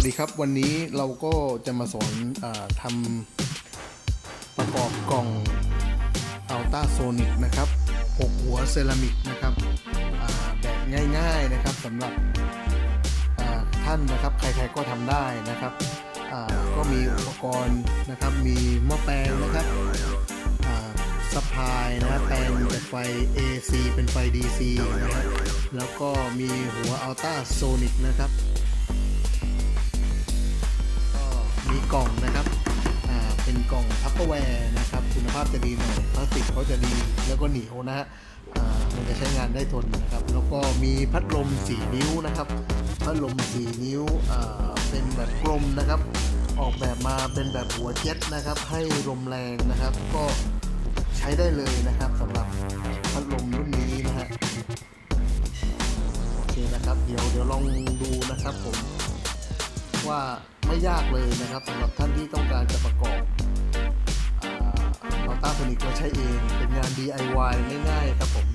วัสดีครับวันนี้เราก็จะมาสอนทำประกอบกล่องอัลต้าโซนิกนะครับ6หัวเซรามิกนะครับแบบง่ายๆนะครับสำหรับท่านนะครับใครๆก็ทำได้นะครับก็มีอุปกรณ์นะครับมีหม้อแปลงนะครับซัพพลายนะครับแปลงจากไฟ AC เป็นไฟ DC นะครับแล้วก็มีหัวอัลต้าโซนิกนะครับมีกล่องนะครับเป็นกล่องทัพเปอร์แวร์นะครับคุณภาพจะดีหน่อยพลาสติกเขาจะดีแล้วก็เหนียวนะฮะมันจะใช้งานได้ทนนะครับแล้วก็มีพัดลม4นิ้วนะครับพัดลม4นิ้วเป็นแบบกลมนะครับออกแบบมาเป็นแบบหัวเจ็ตนะครับให้ลมแรงนะครับก็ใช้ได้เลยนะครับสำหรับพัดลมรุ่นนี้นะฮะโอเคนะครับเดี๋ยวลองดูนะครับผมว่าไม่ยากเลยนะครับสำหรับท่านที่ต้องการจะประกอบอัลต้าโซนิกมาใช้เองเป็นงาน DIY ง่ายๆครับผม